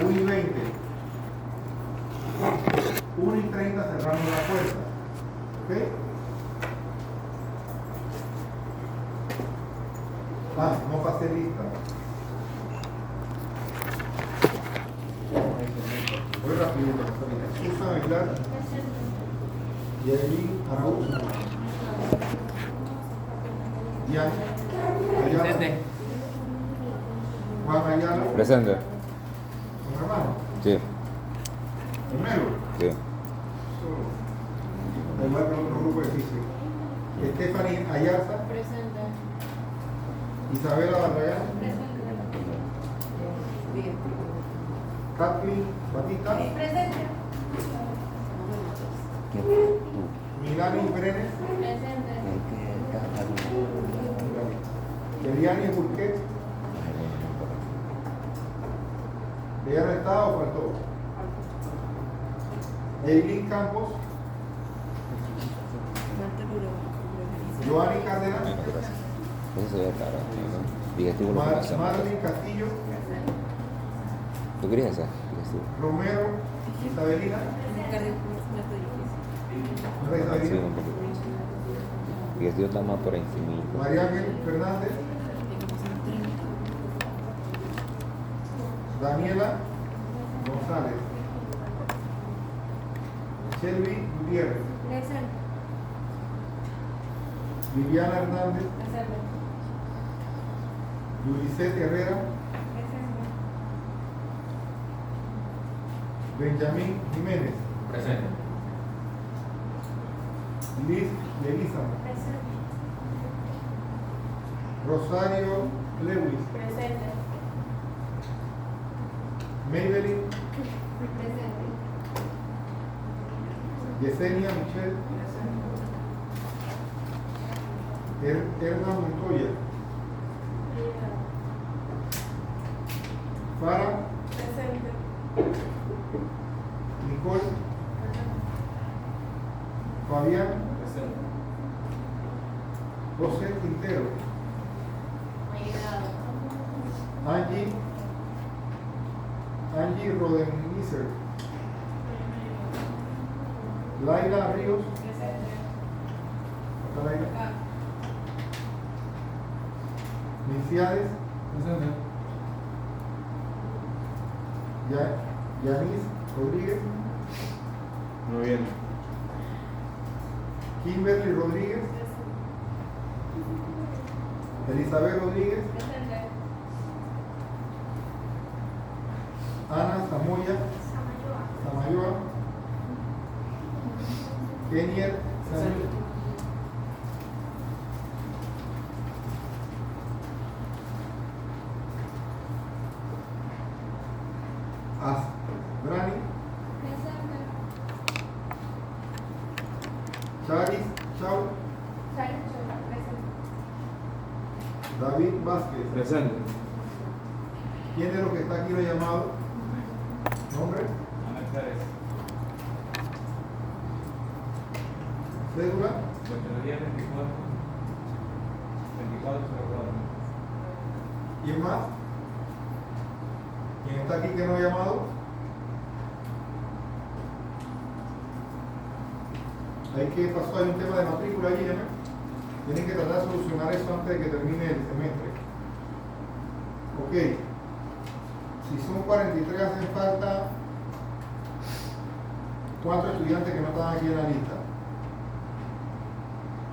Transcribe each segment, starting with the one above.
1:20. 1:30 cerramos la puerta. ¿Ok? No pasé lista. Voy rapidito. Susan Aguilar. Yaelin Araújo. Diana Ayala. Presente. Juan Ayala. Presente. ¿Un hermano? Sí. Primero. Sí. Da igual que otro grupo de física. Stephanie Ayarza. Presente. Isabela Barragán. Presente. Bien. Kathleen Batista. Presente. Milani Brenes. Presente. Eliani Burquet. ¿Ella no está o faltó? Eileen Campos. Joanny Cárdenas. Eso se ve claro. Digestivo lo que pasa. Marlene Castillo. ¿Tú querías esa? Digestivo. Romero Isabelina. ¿No era Sí, Isabelina? un poquito. Digestivo está más por encima. María Ángel Fernández. Daniela González. Shelby Gutiérrez. Presente. Viviana Hernández. Presente. Yulisette Herrera. Presente. Benjamín Jiménez. Presente. Liz Elisa. Presente. Rosario Lewis. Presente. Maybelline. Presente. Yesenia Michelle. Erna Montoya. Farah. Presente. Nicole. Fabián. Presente. José Quintero. Angie Rodenizer. Laila Ríos. Presente. ¿Está Laila? Milciades. Presente. Yanis Rodríguez. Muy bien. Kimberly Rodríguez. Elizabeth Rodríguez. Presente. Ana Samoya. Samayoa. Kenier Samuel. Asbrani. Presente. Charis Chau. Presente. David Vázquez. Presente. ¿Quién de los que está aquí lo he llamado? ¿Nombre? Ana Pérez. ¿Cédula? 810 24 2404. ¿Quién más? ¿Quién está aquí que no he llamado? Hay que pasar, hay un tema de matrícula allí, ¿no? Tienen que tratar de solucionar eso antes de que termine el semestre. Ok. Si son 43, hacen falta 4 estudiantes que no están aquí en la lista.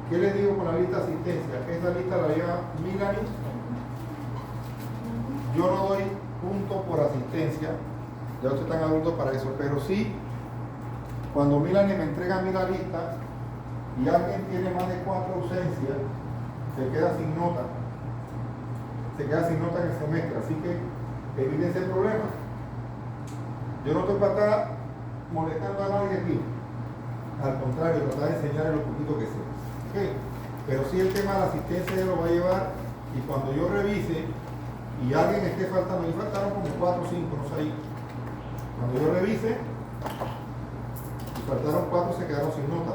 ¿Qué les digo con la lista de asistencia? Esta lista la lleva Milani. Yo no doy puntos por asistencia, ya ustedes están adultos para eso, pero sí, cuando Milani me entrega a mí la lista y alguien tiene más de 4 ausencias, se queda sin nota. Se queda sin nota en el semestre, así que evítense el problema. Yo no estoy para estar molestando a nadie aquí. Al contrario, tratar de enseñarle lo poquito que sé. ¿Okay? Pero sí el tema de la asistencia ya lo va a llevar, y cuando yo revise y alguien esté faltando, me faltaron como 4 o 5, no sé ahí. Cuando yo revise y faltaron 4, se quedaron sin nota.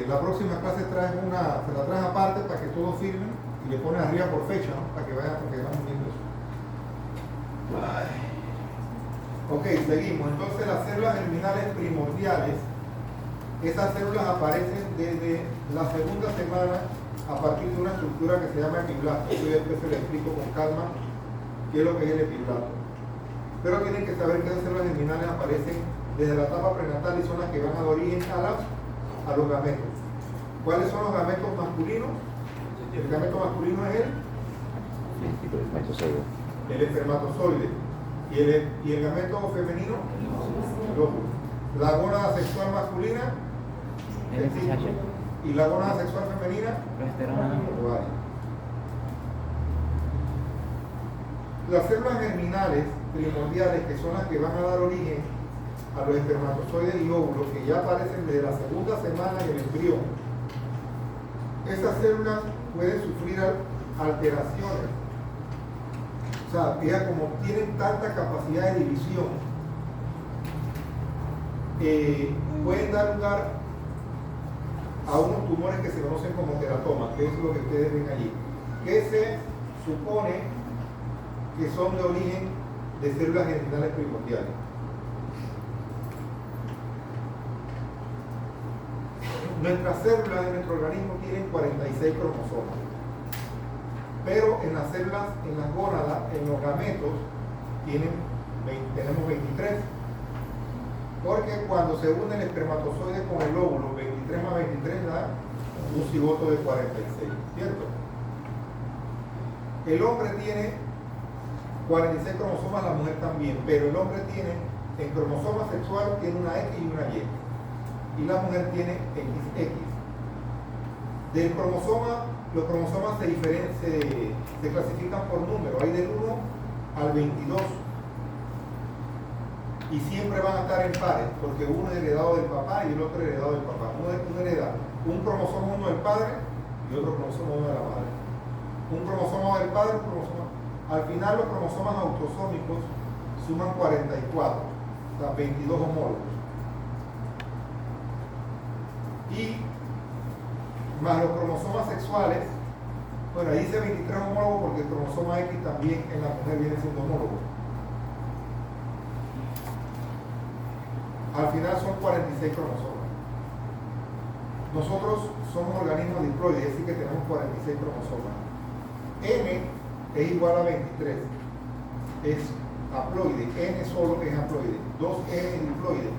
La próxima clase se la traes aparte para que todos firmen y le pones arriba por fecha, ¿no? Para que vayan, porque vamos viendo eso. Ok, seguimos. Entonces las células germinales primordiales, esas células aparecen desde la segunda semana a partir de una estructura que se llama epiblasto. Eso yo después se lo explico con calma qué es lo que es el epiblasto. Pero tienen que saber que esas células germinales aparecen desde la etapa prenatal y son las que van a dar origen a los gametos. ¿Cuáles son los gametos masculinos? El gameto masculino es el espermatozoide. ¿Y el gameto femenino? El óvulo. La gónada sexual masculina, el ciclo. Y la gónada sexual femenina, el ovario. Las células germinales primordiales, que son las que van a dar origen a los espermatozoides y óvulos, que ya aparecen desde la segunda semana en el embrión, esas células pueden sufrir alteraciones. O sea, ellas como tienen tanta capacidad de división, pueden dar lugar a unos tumores que se conocen como teratomas, que es lo que ustedes ven allí, que se supone que son de origen de células germinales primordiales. Nuestras células de nuestro organismo tienen 46 cromosomas, pero en las células, en las gónadas, en los gametos, tenemos 23, porque cuando se une el espermatozoide con el óvulo, 23 más 23 da un cigoto de 46, ¿cierto? El hombre tiene 46 cromosomas, la mujer también, pero el hombre tiene, en cromosoma sexual, tiene una X y una Y, y la mujer tiene XX. Del cromosoma, los cromosomas se clasifican por número, hay del 1 al 22, y siempre van a estar en pares, porque uno es heredado del papá y el otro es heredado del papá. Uno hereda un cromosoma uno del padre y otro cromosoma uno de la madre. Un cromosoma del padre, un cromosoma. Al final los cromosomas autosómicos suman 44, o sea, 22 homólogos. Y más los cromosomas sexuales, bueno, ahí dice 23 homólogos porque el cromosoma X también en la mujer viene siendo homólogo. Al final son 46 cromosomas. Nosotros somos organismos diploides, es decir que tenemos 46 cromosomas. N es igual a 23, es haploide, N solo es haploide, 2N diploide.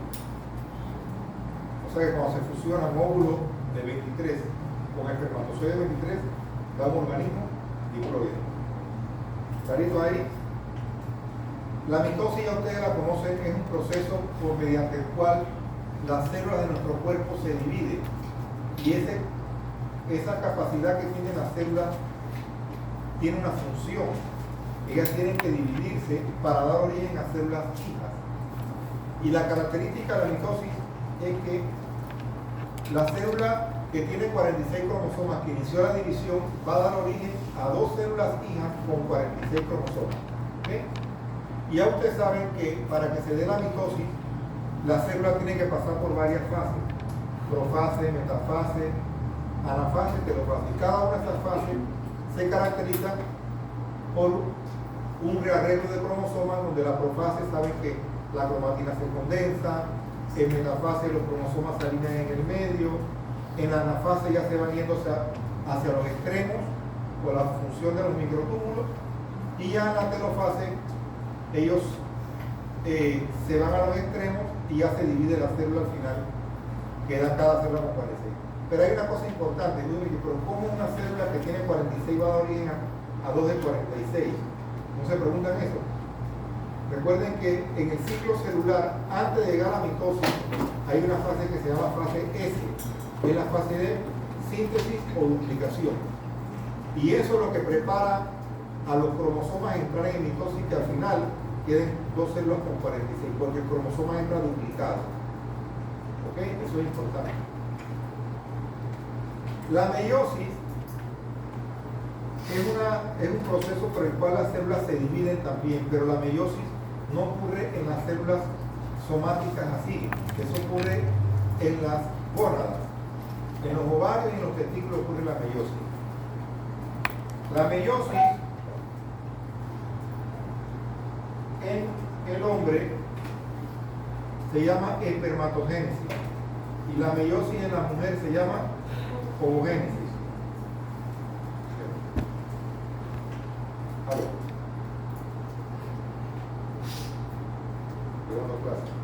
O sea que cuando se fusionan óvulos de 23 con espermatozoide de 23, da un organismo diploide. ¿Clarito ahí? La mitosis, ya ustedes la conocen, es un proceso mediante el cual las células de nuestro cuerpo se dividen. Y esa capacidad que tienen las células tiene una función. Ellas tienen que dividirse para dar origen a células hijas. Y la característica de la mitosis es que la célula que tiene 46 cromosomas, que inició la división, va a dar origen a dos células hijas con 46 cromosomas. ¿Okay? Y ya ustedes saben que para que se dé la mitosis, la célula tiene que pasar por varias fases: profase, metafase, anafase, telofase. Y cada una de estas fases se caracteriza por un rearreglo de cromosomas, donde la profase saben que la cromatina se condensa, en metafase los cromosomas se alinean en el medio, en la anafase ya se van yendo hacia los extremos por la función de los microtúbulos, y ya en la telofase ellos se van a los extremos y ya se divide la célula al final, queda cada célula con 46. Pero hay una cosa importante, yo digo, pero ¿cómo una célula que tiene 46 va a dar origen a dos de 46? ¿No se preguntan eso? Recuerden que en el ciclo celular, antes de llegar a la mitosis, hay una fase que se llama fase S, que es la fase de síntesis o duplicación. Y eso es lo que prepara a los cromosomas a entrar en mitosis, que al final queden dos células con 46, porque el cromosoma entra duplicado. ¿Ok? Eso es importante. La meiosis es un proceso por el cual las células se dividen también, pero la meiosis no ocurre en las células somáticas así, eso ocurre en las gónadas. En los ovarios y en los testículos ocurre la meiosis. La meiosis en el hombre se llama espermatogénesis y la meiosis en la mujer se llama ovogénesis. Aló. Segundo clase.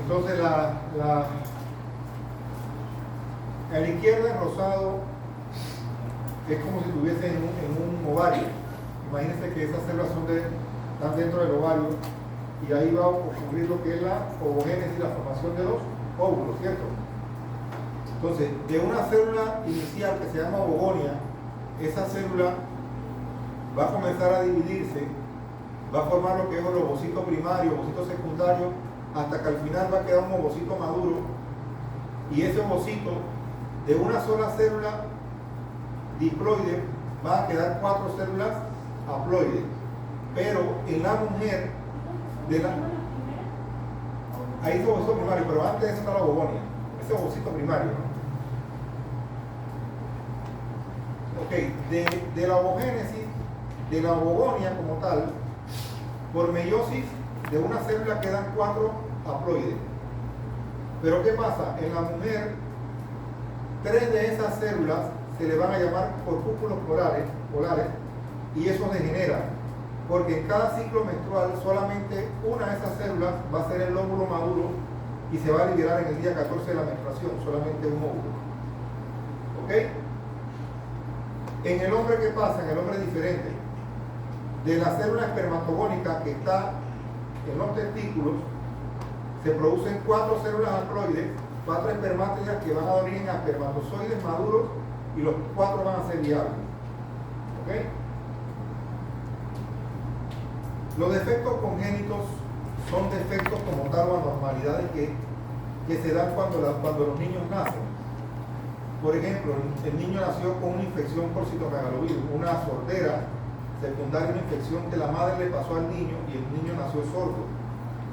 Entonces a la izquierda el rosado es como si estuviese en un ovario. Imagínense que esas células están dentro del ovario y ahí va a ocurrir lo que es la ovogénesis, la formación de los óvulos, ¿cierto? Entonces, de una célula inicial que se llama ovogonia, esa célula va a comenzar a dividirse, va a formar lo que es el ovocito primario, ovocito secundario, hasta que al final va a quedar un ovocito maduro, y ese ovocito de una sola célula diploide va a quedar 4 células haploides, pero en la mujer ahí es ovocito primario, pero antes de eso está la ovogonia, ese ovocito primario, ¿no? Ok, de la ovogénesis, de la ovogonia como tal, por meiosis de una célula quedan 4 haploides. Pero ¿qué pasa? En la mujer, 3 de esas células se le van a llamar corpúsculos polares y eso degenera, porque en cada ciclo menstrual solamente una de esas células va a ser el óvulo maduro y se va a liberar en el día 14 de la menstruación, solamente un óvulo. ¿Ok? En el hombre, ¿qué pasa? En el hombre es diferente. De la célula espermatogónica que está en los testículos, se producen 4 células haploides, 4 espermátidas que van a dar origen a espermatozoides maduros y los 4 van a ser viables. ¿Ok? Los defectos congénitos son defectos como tal o anormalidades que se dan cuando los niños nacen. Por ejemplo, el niño nació con una infección por citomegalovirus, una sordera secundaria, una infección que la madre le pasó al niño y el niño nació sordo.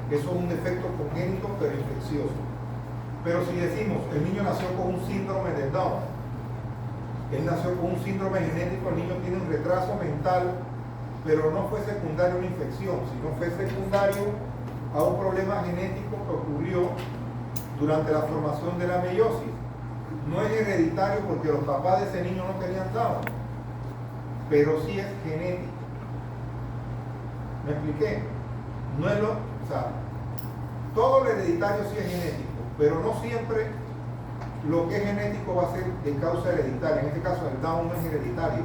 Eso es un defecto congénito pero infeccioso. Pero si decimos, el niño nació con un síndrome de Down, él nació con un síndrome genético, el niño tiene un retraso mental, pero no fue secundario a una infección, sino fue secundario a un problema genético que ocurrió durante la formación de la meiosis. No es hereditario porque los papás de ese niño no tenían Down, pero sí es genético. ¿Me expliqué? No es o sea, todo lo hereditario sí es genético, pero no siempre lo que es genético va a ser de causa hereditaria. En este caso el Down no es hereditario,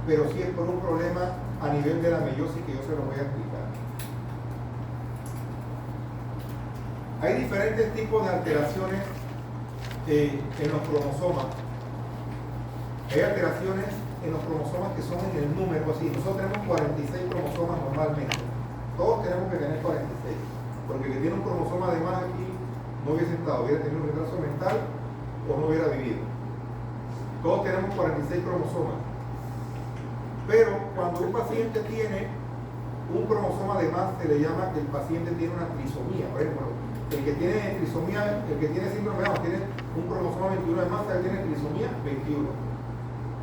pero sí es por un problema a nivel de la meiosis que yo se lo voy a explicar. Hay diferentes tipos de alteraciones en los cromosomas. Hay alteraciones en los cromosomas que son en el número, así. Nosotros tenemos 46 cromosomas normalmente. Todos tenemos que tener 46. Porque el que tiene un cromosoma de más aquí no hubiese estado, hubiera tenido un retraso mental o no hubiera vivido. Todos tenemos 46 cromosomas. Pero cuando un paciente tiene un cromosoma de más, se le llama que el paciente tiene una trisomía. Por ejemplo, el que tiene trisomía, el que tiene síndrome de Down, tiene un cromosoma 21 de más, él tiene trisomía 21.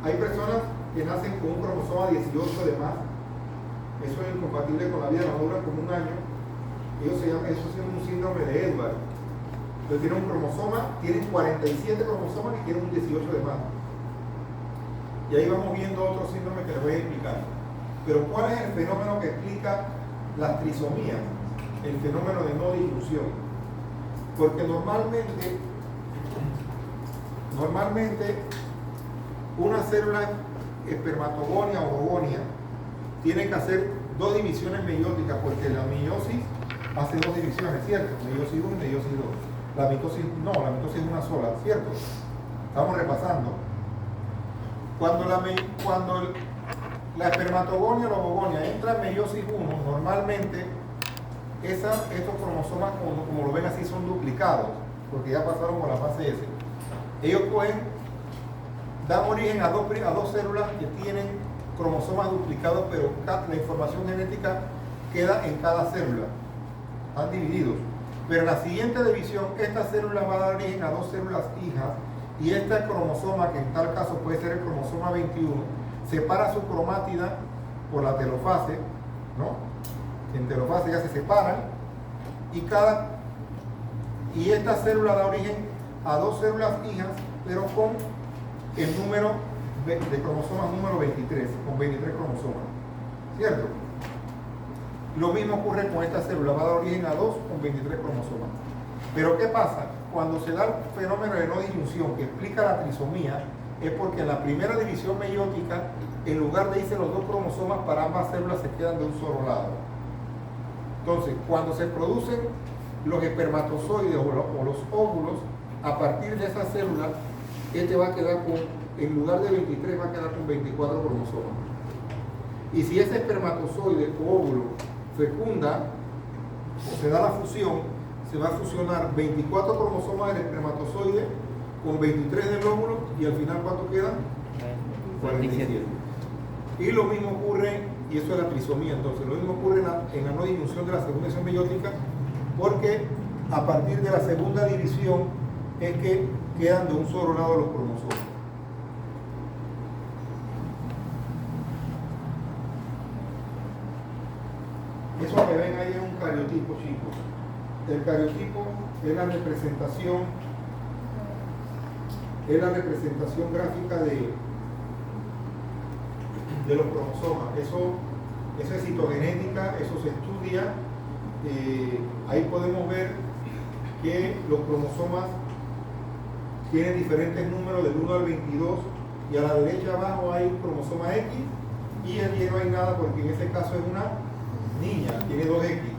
Hay personas que nacen con un cromosoma 18 de más. Eso es incompatible con la vida, no dura como un año. eso se llama un síndrome de Edwards. Entonces tienen un cromosoma, tienen 47 cromosomas y tienen un 18 de más. Y ahí vamos viendo otro síndrome que les voy a explicar. Pero ¿cuál es el fenómeno que explica las trisomías? El fenómeno de no difusión. Porque normalmente una célula espermatogonia o ovogonia tiene que hacer dos divisiones meióticas, porque la meiosis hace dos divisiones, ¿cierto? Meiosis 1 y meiosis 2. La mitosis no, la mitosis es una sola, ¿cierto? Estamos repasando. Cuando la espermatogonia o la ovogonia entra en meiosis 1, normalmente estos cromosomas, como lo ven así, son duplicados, porque ya pasaron por la fase S. Ellos dan origen a dos células que tienen cromosomas duplicados, pero la información genética queda en cada célula. Están divididos. Pero en la siguiente división, esta célula va a dar origen a dos células hijas, y este cromosoma, que en tal caso puede ser el cromosoma 21, separa su cromátida por la telofase, ¿no? En telofase ya se separan, y esta célula da origen a dos células hijas, pero con el número de cromosomas número 23, con 23 cromosomas, ¿cierto? Lo mismo ocurre con esta célula, va a dar origen a dos con 23 cromosomas. Pero ¿qué pasa? Cuando se da el fenómeno de no disyunción que explica la trisomía, es porque en la primera división meiótica, en lugar de irse los dos cromosomas para ambas células, se quedan de un solo lado. Entonces, cuando se producen los espermatozoides o los óvulos, a partir de esa célula, este va a quedar en lugar de 23, va a quedar con 24 cromosomas. Y si ese espermatozoide o óvulo fecunda o se da la fusión, se va a fusionar 24 cromosomas del espermatozoide con 23 del óvulo, y al final ¿cuánto quedan? 47. Y lo mismo ocurre, y eso es la trisomía, entonces, lo mismo ocurre en la no disyunción de la segunda división meiótica, porque a partir de la segunda división es que quedan de un solo lado los cromosomas. Eso que ven ahí es un cariotipo, chicos. El cariotipo es la representación gráfica de los cromosomas. Eso es citogenética, eso se estudia. Ahí podemos ver que los cromosomas tienen diferentes números del 1 al 22, y a la derecha abajo hay un cromosoma X, y en Y no hay nada porque en ese caso es una niña, tiene 2X.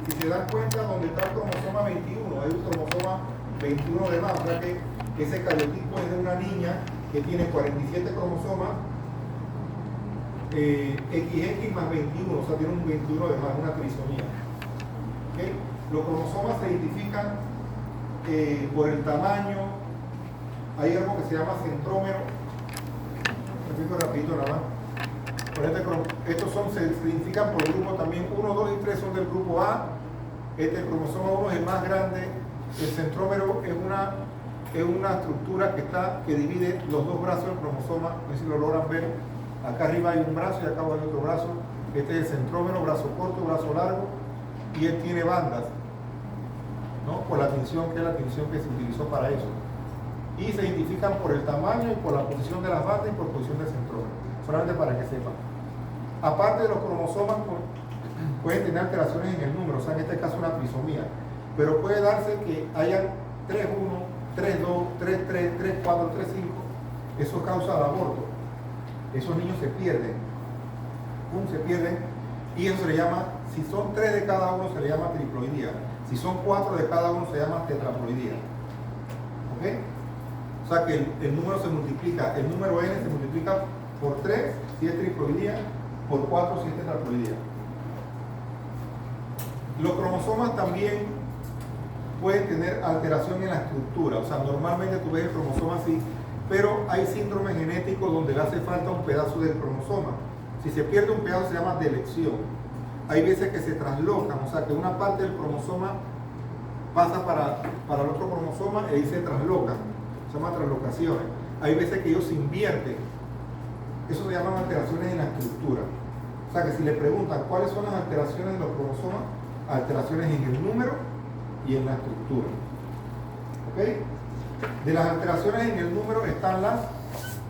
Si se dan cuenta, donde está el cromosoma 21, hay un cromosoma 21 de más, o sea que ese cariotipo es de una niña que tiene 47 cromosomas, XX más 21, o sea, tiene un 21 de más, una trisomía. ¿Okay? Los cromosomas se identifican por el tamaño. Hay algo que se llama centrómero. Repito rapidito nada más. Estos se identifican por grupo también. 1, 2 y 3 son del grupo A. El cromosoma 1 es el más grande. El centrómero es una estructura que divide los dos brazos del cromosoma. No sé si lo logran ver. Acá arriba hay un brazo y acá abajo hay otro brazo. Este es el centrómero, brazo corto, brazo largo. Y él tiene bandas, ¿no? Por la tinción, que es la tinción que se utilizó para eso. Y se identifican por el tamaño y por la posición de las bandas y por posición del centrómero. Solamente para que sepan. Aparte de los cromosomas, pueden tener alteraciones en el número, o sea, en este caso una trisomía. Pero puede darse que haya 3-1, 3-2, 3-3, 3-4, 3-5. Eso causa el aborto. Esos niños se pierden. Se pierden. Y eso se le llama, si son 3 de cada uno, se le llama triploidía. Si son 4 de cada uno, se llama tetraploidía. ¿Ok? O sea que el número se multiplica, el número n se multiplica por 3 si es triploidía, por 4 si es tetraploidía. Los cromosomas también pueden tener alteración en la estructura, o sea, normalmente tú ves el cromosoma así, pero hay síndromes genéticos donde le hace falta un pedazo del cromosoma. Si se pierde un pedazo se llama delección. Hay veces que se traslocan, o sea, que una parte del cromosoma pasa para el otro cromosoma y ahí se traslocan. Se llama traslocaciones. Hay veces que ellos se invierten. Eso se llaman alteraciones en la estructura. O sea que si le preguntan cuáles son las alteraciones de los cromosomas, alteraciones en el número y en la estructura. ¿Ok? De las alteraciones en el número están las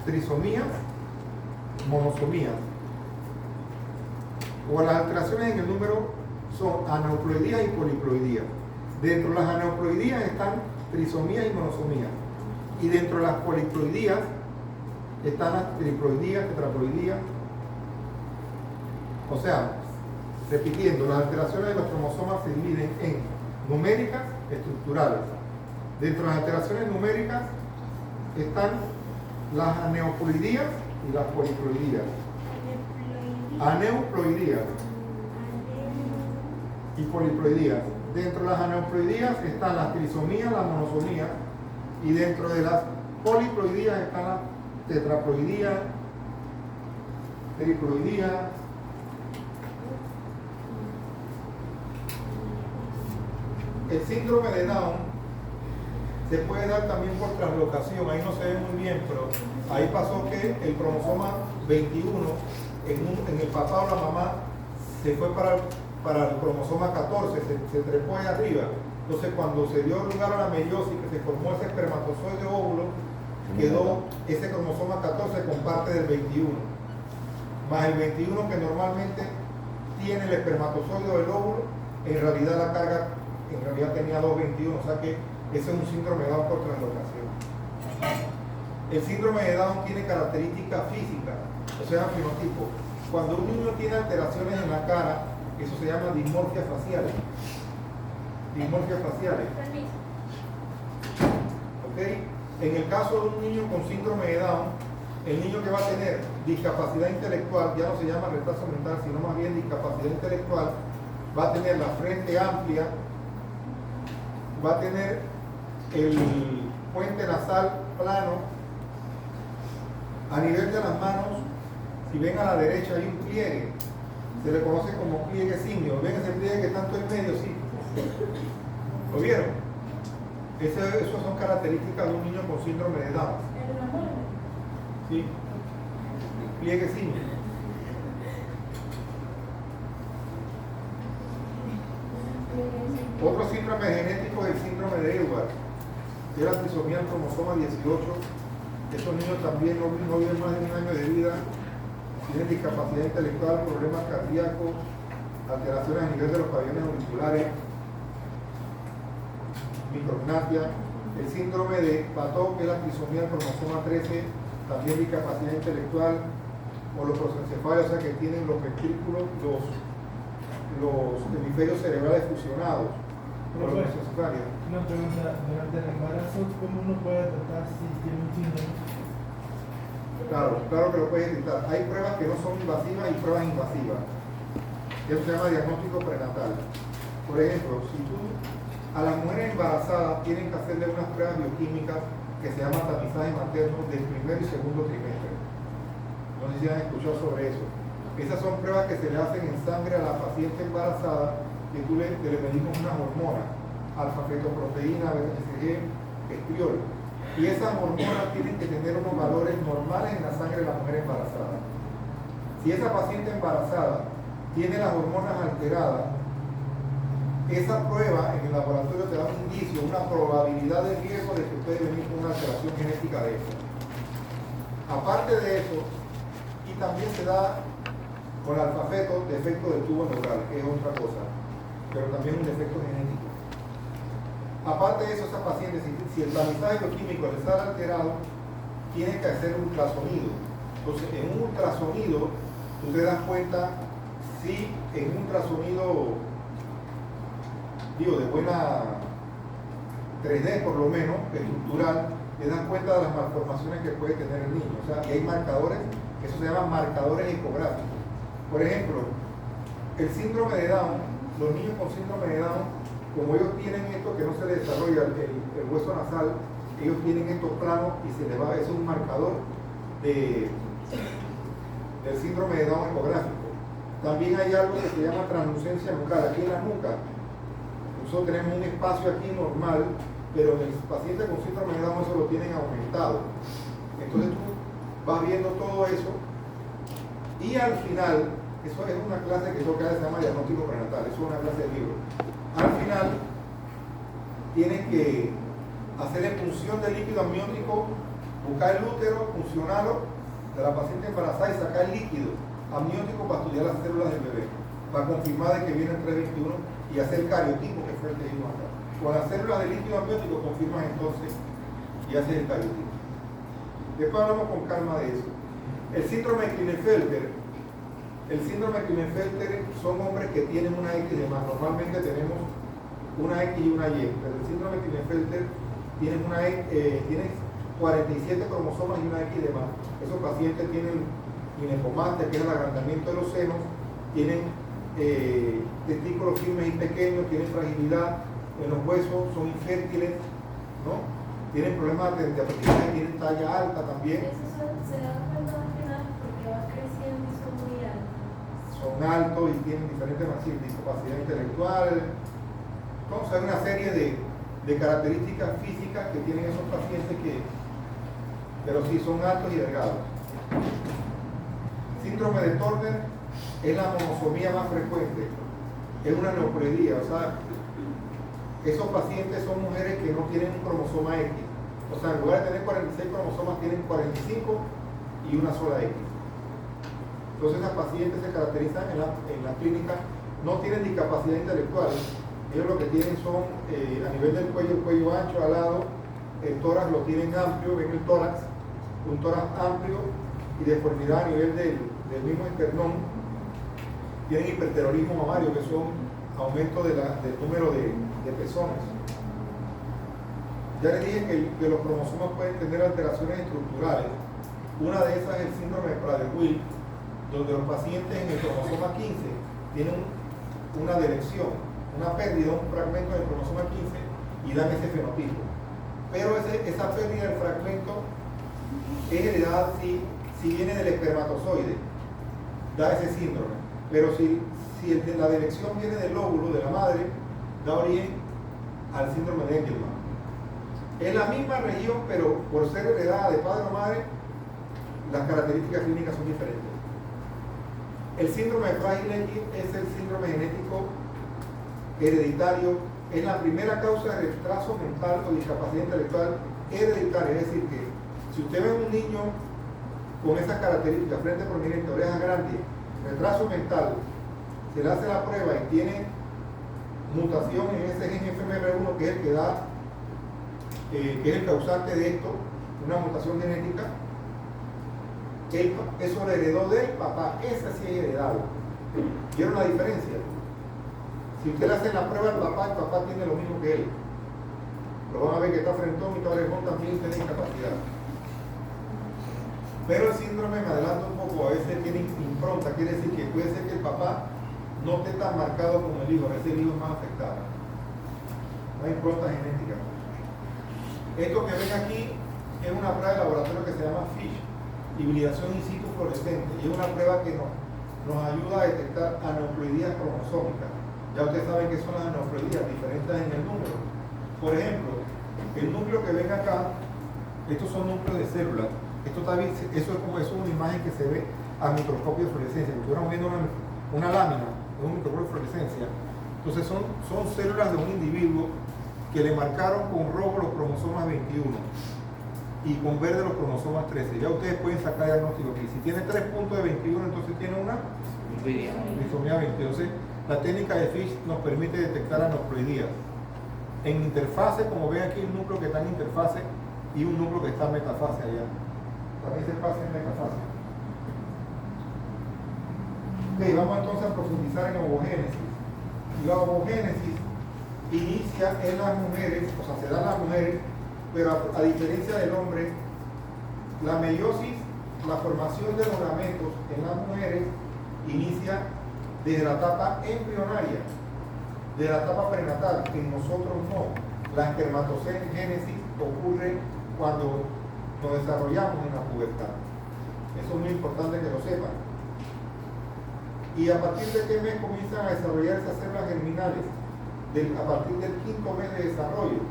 trisomías, monosomías. O las alteraciones en el número son aneuploidías y poliploidías. Dentro de las aneuploidías están trisomías y monosomías. Y dentro de las poliploidías están las triploidías, tetraploidías. O sea, repitiendo, las alteraciones de los cromosomas se dividen en numéricas, estructurales. Dentro de las alteraciones numéricas están las aneuploidías y las poliploidías. Aneuploidías y poliploidías. Dentro de las aneuploidías están las trisomías, las monosomías, y dentro de las poliploidías están las tetraploidías, triploidías. El síndrome de Down se puede dar también por translocación, ahí no se ve muy bien, pero ahí pasó que el cromosoma 21 en el papá o la mamá se fue para el cromosoma 14, se trepó ahí arriba. Entonces cuando se dio lugar a la meiosis, que se formó ese espermatozoide óvulo, quedó ese cromosoma 14 con parte del 21, más el 21 que normalmente tiene el espermatozoide o el óvulo, en realidad la carga tenía 2,21, o sea que ese es un síndrome de Down por translocación. El síndrome de Down tiene características físicas, o sea, fenotipo. Cuando un niño tiene alteraciones en la cara, eso se llama dismorfia facial. Dismorfia faciales. Permiso. ¿Ok? En el caso de un niño con síndrome de Down, el niño que va a tener discapacidad intelectual, ya no se llama retraso mental, sino más bien discapacidad intelectual, va a tener la frente amplia, va a tener el puente nasal plano. A nivel de las manos, si ven a la derecha hay un pliegue, se le conoce como pliegue simio. ¿Ven ese pliegue que tanto en medio? Sí. ¿Lo vieron? Esas son características de un niño con síndrome de Down. ¿Sí? Pliegue simio. Otro síndrome genético es el síndrome de Edwards, que es la trisomía del cromosoma 18. Estos niños también no viven más de 1 año de vida, tienen discapacidad intelectual, problemas cardíacos, alteraciones a nivel de los pabellones auriculares, micrognatia. El síndrome de Patot, que es la trisomía del cromosoma 13, también discapacidad intelectual, o los prosencefalios, o sea que tienen los ventrículos, los hemisferios cerebrales fusionados. Por los prosencefalios. Una pregunta, durante el embarazo, ¿cómo uno puede tratar si tiene un síndrome? Claro que lo puedes detectar. Hay pruebas que no son invasivas y pruebas invasivas. Eso se llama diagnóstico prenatal. Por ejemplo, si tú a las mujeres embarazadas tienen que hacerle unas pruebas bioquímicas que se llaman tamizaje materno del primer y segundo trimestre. No sé si han escuchado sobre eso. Esas son pruebas que se le hacen en sangre a la paciente embarazada, que tú le medimos unas hormonas, alfa-fetoproteína, beta-HCG, estriol. Y esas hormonas tienen que tener unos valores normales en la sangre de la mujer embarazada. Si esa paciente embarazada tiene las hormonas alteradas, esa prueba en el laboratorio te da un indicio, una probabilidad de riesgo de que puede venir con una alteración genética de eso. Aparte de eso, y también se da con el alfafeto defecto del tubo neural, que es otra cosa, pero también un defecto genético. Aparte de eso, esa paciente, si el tamizaje bioquímico le sale alterado, tiene que hacer un ultrasonido. Entonces, en un ultrasonido, tú te das cuenta si en un ultrasonido, de buena 3D por lo menos, estructural, te das cuenta de las malformaciones que puede tener el niño. O sea, y hay marcadores, eso se llama marcadores ecográficos. Por ejemplo, el síndrome de Down, los niños con síndrome de Down, como ellos tienen esto que no se les desarrolla el hueso nasal, ellos tienen estos planos y se les va, eso es un marcador del síndrome de Down ecográfico. También hay algo que se llama translucencia nucal, aquí en la nuca. Nosotros tenemos un espacio aquí normal, pero en el paciente con síndrome de Down eso lo tienen aumentado. Entonces tú vas viendo todo eso y al final Eso es una clase que yo que se llama diagnóstico prenatal, eso es una clase de libro. Al final, tienen que hacer expulsión del líquido amniótico, buscar el útero, funcionarlo de la paciente embarazada y sacar el líquido amniótico para estudiar las células del bebé, para confirmar de que viene el 321 y hacer el cariotipo, que fue el que vimos acá. Con las células del líquido amniótico confirman entonces y haces el cariotipo. Después hablamos con calma de eso. El síndrome de Klinefelter. El síndrome de Klinefelter son hombres que tienen una X de más. Normalmente tenemos una X y una Y, pero el síndrome de Klinefelter tiene 47 cromosomas y una X de más. Esos pacientes tienen ginecomastia, que es el agrandamiento de los senos, tienen testículos firmes y pequeños, tienen fragilidad en los huesos, son infértiles, ¿no? Tienen problemas de apetito, tienen talla alta también. Eso se da cuenta más que nada porque va creciendo y son muy altos. Son altos y tienen diferentes discapacidades intelectuales. Entonces hay una serie de características físicas que tienen esos pacientes pero sí son altos y delgados. Síndrome de Turner es la monosomía más frecuente, es una neoploidía, o sea, esos pacientes son mujeres que no tienen un cromosoma X, o sea, en lugar de tener 46 cromosomas tienen 45 y una sola X. Entonces esas pacientes se caracterizan en la clínica, no tienen discapacidad intelectual, ellos lo que tienen son a nivel del cuello, el cuello ancho, alado, el tórax lo tienen amplio, ven el tórax, un tórax amplio y deformidad a nivel del mismo esternón, tienen hiperterorismo mamario, que son aumento del número de pezones. Ya les dije que los cromosomas pueden tener alteraciones estructurales. Una de esas es el síndrome de Prader-Willi, donde los pacientes en el cromosoma 15 tienen una delección, una pérdida, un fragmento del cromosoma 15 y dan ese fenotipo. Pero esa pérdida del fragmento es heredada si viene del espermatozoide, da ese síndrome. Pero si la delección viene del óvulo de la madre, da origen al síndrome de Engelmann. Es la misma región, pero por ser heredada de padre o madre, las características clínicas son diferentes. El síndrome de Fragile X es el síndrome genético hereditario, es la primera causa de retraso mental o discapacidad intelectual hereditaria. Es decir, que si usted ve a un niño con esas características, frente prominente, orejas grandes, retraso mental, se le hace la prueba y tiene mutación en ese gen FMR1, que es el que da, que es el causante de esto, una mutación genética, eso lo heredó del papá, ese sí es heredado. ¿Vieron la diferencia? Si usted le hace la prueba al papá, el papá tiene lo mismo que él. Lo van a ver que está frentón y orejón también tiene discapacidad. Pero el síndrome, me adelanto un poco, a veces tiene impronta, quiere decir que puede ser que el papá no esté tan marcado como el hijo, a veces el hijo es más afectado. No hay impronta genética. Esto que ven aquí es una prueba de laboratorio que se llama FISH, hibridación in situ fluorescente, y es una prueba que nos ayuda a detectar aneuploidías cromosómicas. Ya ustedes saben que son las aneuploidías, diferentes en el número. Por ejemplo, el núcleo que ven acá, estos son núcleos de células. Esto también, eso es una imagen que se ve a microscopio de fluorescencia. Si estuviéramos viendo una lámina de un microscopio de fluorescencia, entonces son células de un individuo que le marcaron con rojo los cromosomas 21 y con verde los cromosomas 13. Ya ustedes pueden sacar diagnóstico aquí. Si tiene 3 puntos de 21, entonces tiene una trisomía 22. Entonces, la técnica de FISH nos permite detectar aneuploidías. En interfase, como ven aquí, el núcleo que está en interfase y un núcleo que está en metafase allá. También se pasa en metafase. Ok, vamos entonces a profundizar en ovogénesis. La ovogénesis inicia en las mujeres, o sea, se da en las mujeres, pero a diferencia del hombre, la meiosis, la formación de los gametos en las mujeres, inicia desde la etapa embrionaria, de la etapa prenatal. En nosotros no. La espermatogénesis ocurre cuando nos desarrollamos en la pubertad. Eso es muy importante que lo sepan. ¿Y a partir de qué mes comienzan a desarrollar esas células germinales? A partir del 5.º mes de desarrollo.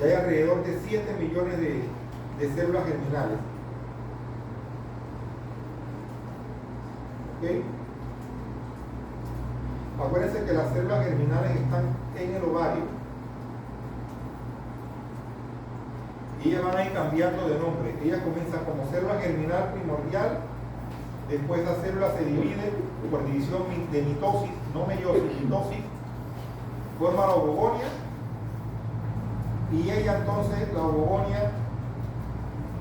Y hay alrededor de 7 millones de células germinales. ¿Ok? Acuérdense que las células germinales están en el ovario y ellas van a ir cambiando de nombre. Ellas comienzan como célula germinal primordial, después la célula se divide por división de mitosis, no meiosis, mitosis, forma la ovogonia y ella entonces, la ovogonia,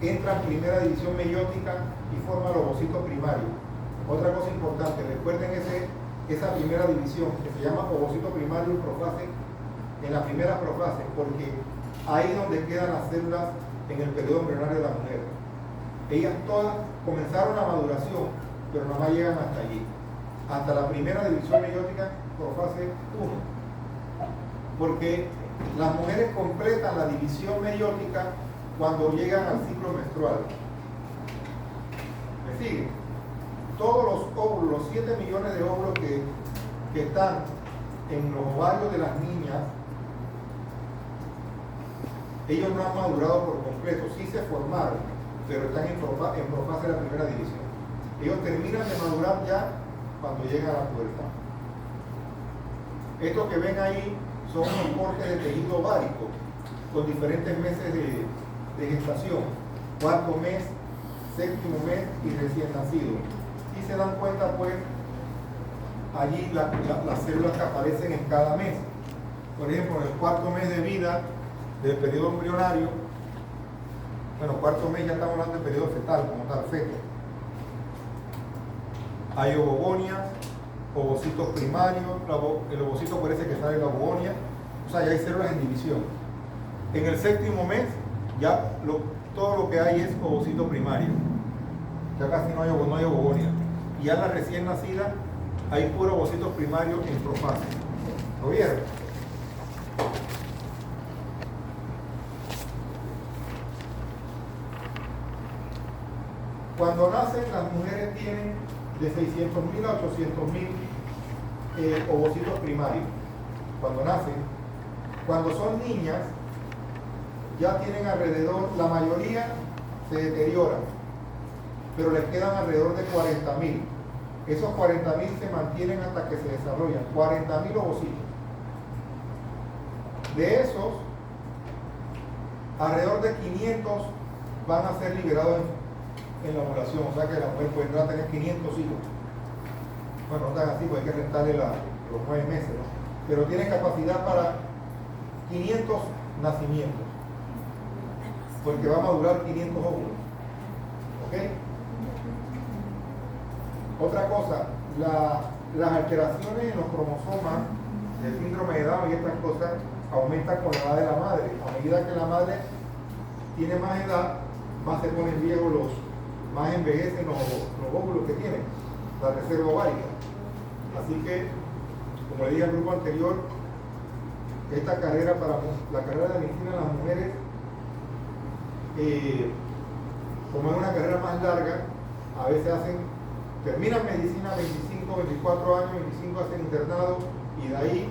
entra en primera división meiótica y forma el ovocito primario. Otra cosa importante, recuerden esa primera división que se llama ovocito primario en profase, en la primera profase, porque ahí es donde quedan las células en el periodo embrionario de la mujer. Ellas todas comenzaron la maduración, pero nada más llegan hasta allí, hasta la primera división meiótica, profase 1. Porque las mujeres completan la división meiótica cuando llegan al ciclo menstrual. ¿Me siguen? Todos los óvulos, los 7 millones de óvulos que están en los ovarios de las niñas, ellos no han madurado por completo, sí se formaron, pero están en profase de la primera división. Ellos terminan de madurar ya cuando llegan a la pubertad. Estos que ven ahí son unos cortes de tejido ovárico con diferentes meses de gestación, 4º mes, 7º mes y recién nacido. Y se dan cuenta pues allí las células que aparecen en cada mes. Por ejemplo, en el 4º mes de vida del periodo embrionario, bueno, 4º mes ya estamos hablando del periodo fetal, como tal, feto. Hay ovogonias, ovocitos primarios, el ovocito parece que sale la ovogonia, o sea, ya hay células en división. En el 7º mes, ya todo lo que hay es ovocito primario, ya casi no hay ovogonia. Y ya en la recién nacida hay puro ovocito primario en profase. ¿Lo vieron? Cuando nacen, las mujeres tienen de 600.000 a 800.000 ovocitos primarios. Cuando nacen, cuando son niñas, ya tienen alrededor, la mayoría se deterioran, pero les quedan alrededor de 40.000. Esos 40.000 se mantienen hasta que se desarrollan, 40.000 ovocitos. De esos, alrededor de 500 van a ser liberados en la ovulación, o sea que la mujer podrá tener 500 hijos. Bueno, no tan así, porque hay que restarle los 9 meses, ¿no? Pero tiene capacidad para 500 nacimientos, porque va a madurar 500 óvulos. ¿Ok? Otra cosa, las alteraciones en los cromosomas, el síndrome de Down y estas cosas, aumentan con la edad de la madre. A medida que la madre tiene más edad, más se ponen viejos más envejecen los óvulos que tienen, la reserva ovárica. Así que, como le dije al grupo anterior, esta carrera la carrera de medicina en las mujeres, como es una carrera más larga, a veces terminan medicina 25, 24 años, 25 hacen internado y de ahí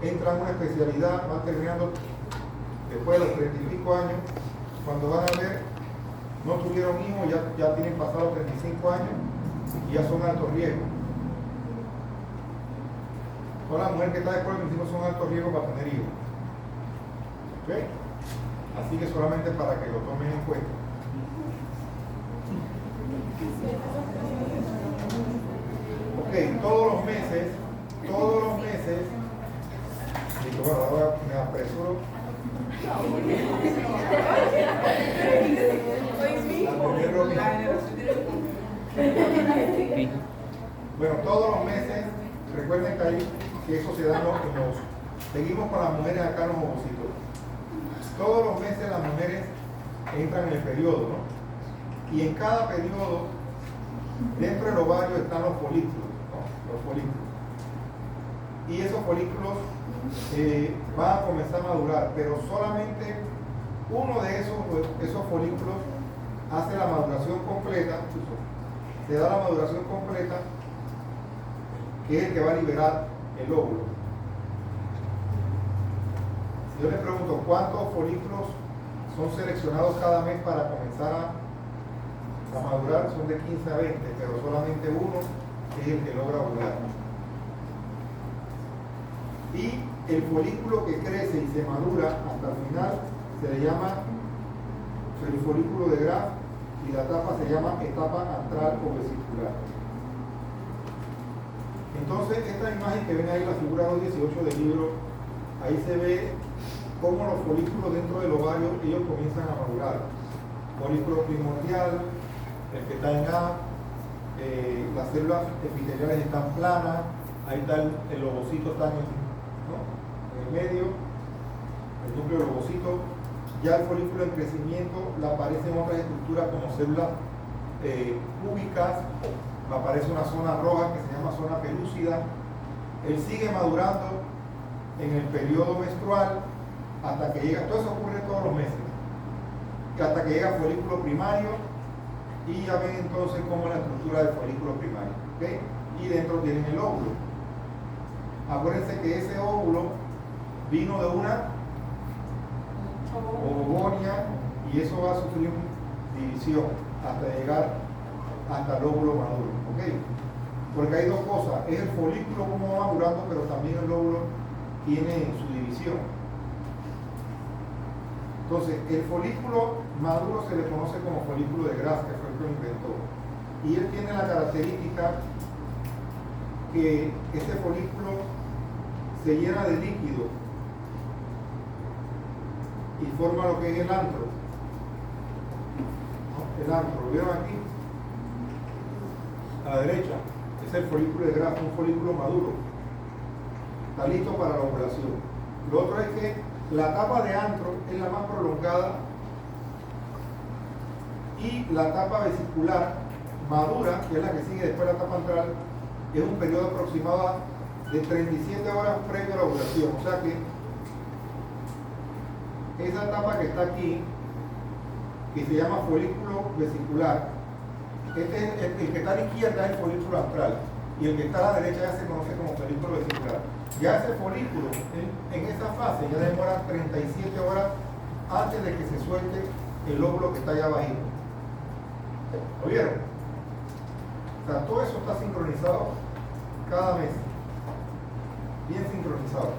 entran a una especialidad, van terminando después de los 30 y pico años, cuando van a ver, no tuvieron hijos, ya tienen pasado 35 años y ya son altos riesgos. Toda la mujer que está después de 25 son altos riesgos para tener hijos. ¿Ok? Así que solamente para que lo tomen en cuenta. Ok, todos los meses, y bueno, ahora me apresuro. Bueno, todos los meses, recuerden que eso se da en los, seguimos con las mujeres acá en los ovocitos. Todos los meses las mujeres entran en el periodo, ¿no? Y en cada periodo, dentro del ovario están los folículos, ¿no? Los folículos. Y esos folículos van a comenzar a madurar, pero solamente uno de esos folículos hace la maduración completa, se da la maduración completa, que es el que va a liberar el óvulo. Si yo le pregunto cuántos folículos son seleccionados cada mes para comenzar a madurar, son de 15 a 20, pero solamente uno es el que logra ovular. Y el folículo que crece y se madura hasta el final se le llama el folículo de Graf y la etapa se llama etapa antral o vesicular. Entonces, esta imagen que ven ahí, la figura 218 del libro, ahí se ve cómo los folículos dentro del ovario, ellos comienzan a madurar. Folículo primordial, el que está en A, las células epiteliales están planas, ahí está el ovocito, está en el medio, el núcleo del ovocito. Ya el folículo en crecimiento le aparecen otras estructuras como células cúbicas, aparece una zona roja que se llama zona pelúcida. Él sigue madurando en el periodo menstrual hasta que llega, todo eso ocurre todos los meses, hasta que llega el folículo primario y ya ven entonces cómo es la estructura del folículo primario, ¿okay? Y dentro tienen el óvulo. Acuérdense que ese óvulo vino de una ovogonia y eso va a sufrir división hasta llegar hasta el óvulo maduro, ¿ok? Porque hay dos cosas, es el folículo como va madurando, pero también el óvulo tiene su división. Entonces, el folículo maduro se le conoce como folículo de Graf, que fue el que lo inventó. Y él tiene la característica que este folículo se llena de líquido y forma lo que es el antro. ¿No? El antro, ¿lo vieron aquí? A la derecha, es el folículo de Graf, un folículo maduro. Está listo para la ovulación. Lo otro es que la etapa de antro es la más prolongada y la etapa vesicular madura, que es la que sigue después de la etapa antral, es un periodo aproximado de 37 horas previo a la ovulación. O sea que esa etapa que está aquí, que se llama folículo vesicular, este es el que está a la izquierda es el folículo antral y el que está a la derecha ya se conoce como folículo vesicular. Ya ese folículo en esa fase ya demora 37 horas antes de que se suelte el óvulo que está allá abajito. ¿Lo vieron? O sea, todo eso está sincronizado cada mes, bien sincronizado.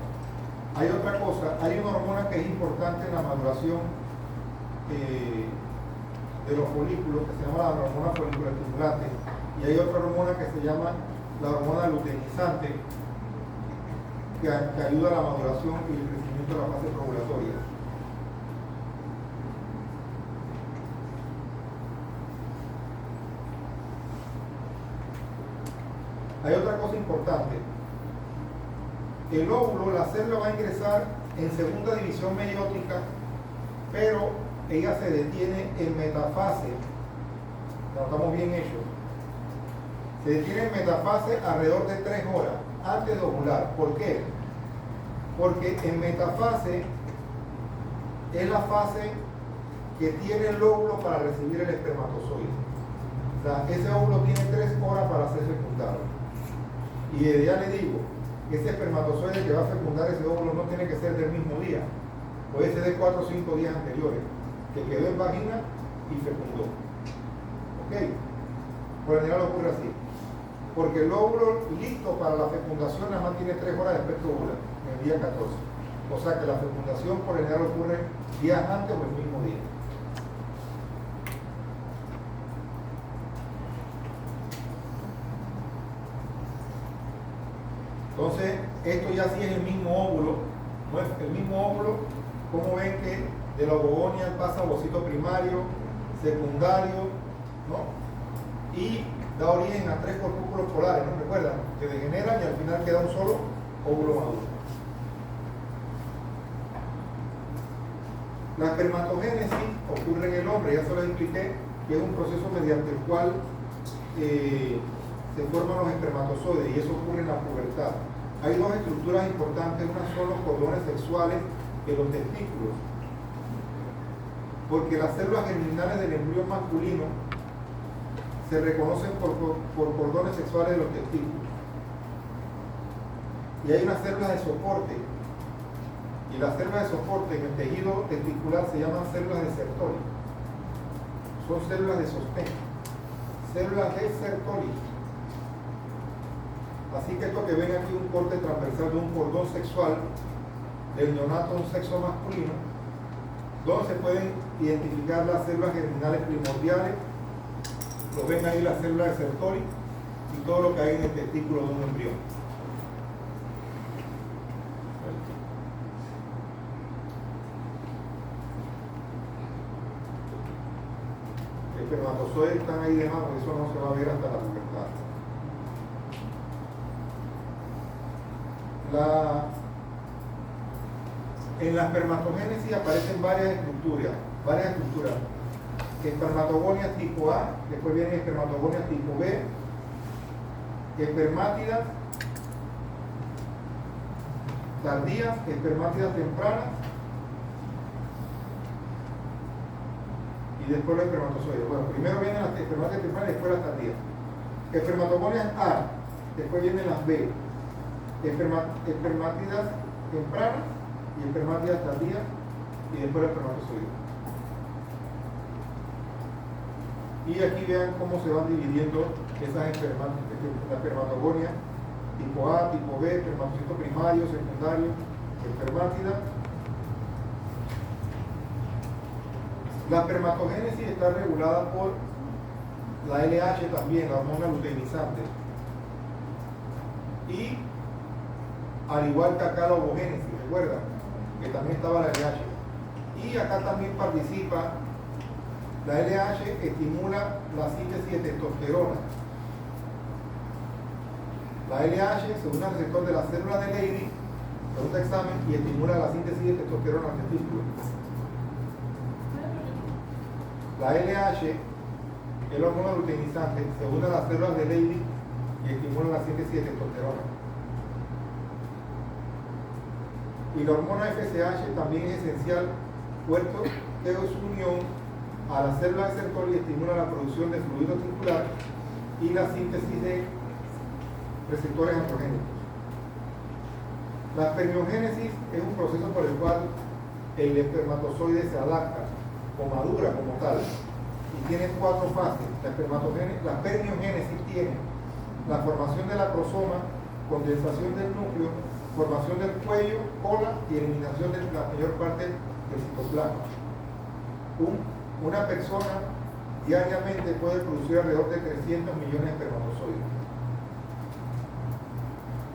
Hay otra cosa, hay una hormona que es importante en la maduración de los folículos, que se llama la hormona folicular estimulante, y hay otra hormona que se llama la hormona luteinizante, que ayuda a la maduración y el crecimiento de la fase preovulatoria. Hay otra cosa importante. El óvulo, la célula va a ingresar en segunda división meiótica, pero ella se detiene en metafase. Lo estamos bien hechos. Se detiene en metafase alrededor de 3 horas antes de ovular. ¿Por qué? Porque en metafase es la fase que tiene el óvulo para recibir el espermatozoide. O sea, ese óvulo tiene 3 horas para ser fecundado. Y desde ya le digo, ese espermatozoide que va a fecundar ese óvulo no tiene que ser del mismo día. Puede ser de 4 o 5 días anteriores, que quedó en vagina y fecundó. ¿Ok? Por lo general ocurre así. Porque el óvulo listo para la fecundación nada más tiene 3 horas después que ovula, en el día 14. O sea que la fecundación por lo general ocurre días antes o el mismo día. Entonces, esto ya sí es el mismo óvulo, ¿no es el mismo óvulo? Como ven que de la ovogonia pasa a ovocito primario, secundario, ¿no? Y da origen a 3 corpúsculos polares, ¿no? ¿Recuerdan? Que degeneran y al final queda un solo óvulo maduro. La espermatogénesis ocurre en el hombre, ya se lo expliqué, que es un proceso mediante el cual se forman los espermatozoides y eso ocurre en la pubertad. Hay 2 estructuras importantes, una son los cordones sexuales de los testículos, porque las células germinales del embrión masculino se reconocen por cordones sexuales de los testículos. Y hay unas células de soporte, y las células de soporte en el tejido testicular se llaman células de Sertoli. Son células de sostén, células de Sertoli. Así que esto que ven aquí, un corte transversal de un cordón sexual del neonato a un sexo masculino, donde se pueden identificar las células germinales primordiales, lo ven ahí las células de Sertoli y todo lo que hay en el testículo de un embrión. El espermatozoide están ahí de mano, eso no se va a ver hasta la pubertad. En la espermatogénesis aparecen varias estructuras. Espermatogonias tipo A, después vienen espermatogonias tipo B, espermátidas tardías, espermátidas tempranas y después los espermatozoides. Bueno, primero vienen las espermátidas tempranas y después las tardías. Espermatogonias A, después vienen las B, espermátidas tempranas y espermátidas tardías y después los espermatozoides. Y aquí vean cómo se van dividiendo esas espermatogonias tipo A, tipo B, espermatocito primario, secundario, espermátida. La espermatogénesis está regulada por la LH también, la hormona luteinizante. Y al igual que acá la ovogénesis, recuerdan que también estaba la LH. Y acá también participa la LH, estimula la síntesis de testosterona. La LH se une al receptor de las células de Leydig, según examen, y estimula la síntesis de testosterona al testículo. La LH, el hormona luteinizante, se une a las células de Leydig y estimula la síntesis de testosterona. Y la hormona FSH también es esencial, puesto que es su unión a las células de Sertoli y estimula la producción de fluido testicular y la síntesis de receptores androgénicos. La espermiogénesis es un proceso por el cual el espermatozoide se adapta o madura como tal y tiene 4 fases. La espermiogénesis tiene la formación del acrosoma, condensación del núcleo, formación del cuello, cola y eliminación de la mayor parte del citoplasma. Una persona diariamente puede producir alrededor de 300 millones de espermatozoides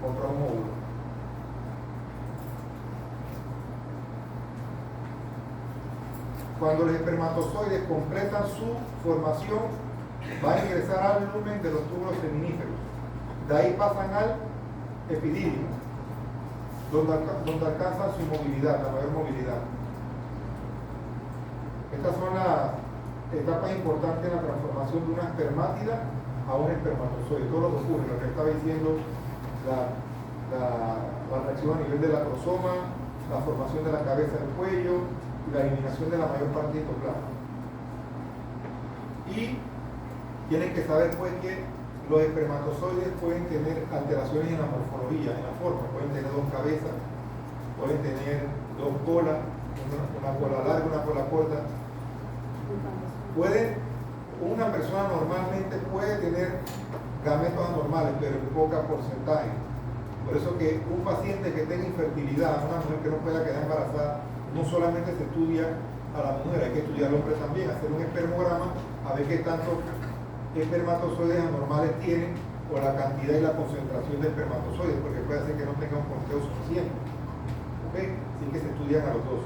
contra un óvulo. Cuando los espermatozoides completan su formación, van a ingresar al lumen de los túbulos seminíferos. De ahí pasan al epidídimo, donde alcanzan su movilidad, la mayor movilidad. Estas son las etapas importantes en la transformación de una espermátida a un espermatozoide. Todo lo que ocurre, lo que estaba diciendo, la reacción a nivel del acrosoma, la formación de la cabeza del cuello y la eliminación de la mayor parte del citoplasma. Y tienen que saber pues que los espermatozoides pueden tener alteraciones en la morfología, en la forma. Pueden tener 2 cabezas, pueden tener 2 colas, una cola larga, una cola corta. Una persona normalmente puede tener gametos anormales, pero en poca porcentaje. Por eso que un paciente que tenga infertilidad, una mujer que no pueda quedar embarazada, no solamente se estudia a la mujer, hay que estudiar al hombre también, hacer un espermograma a ver qué tantos espermatozoides anormales tienen o la cantidad y la concentración de espermatozoides, porque puede ser que no tenga un conteo suficiente. ¿Ok? Así que se estudian a los dos.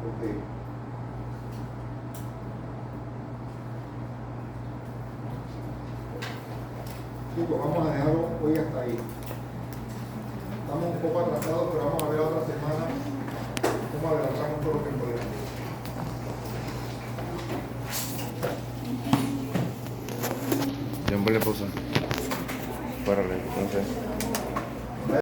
Ok. Chicos, vamos a dejarlo hoy hasta ahí. Estamos un poco atrasados, pero vamos a ver la otra semana cómo adelantamos todo lo que podemos. Siempre le pausa. Párale, entonces.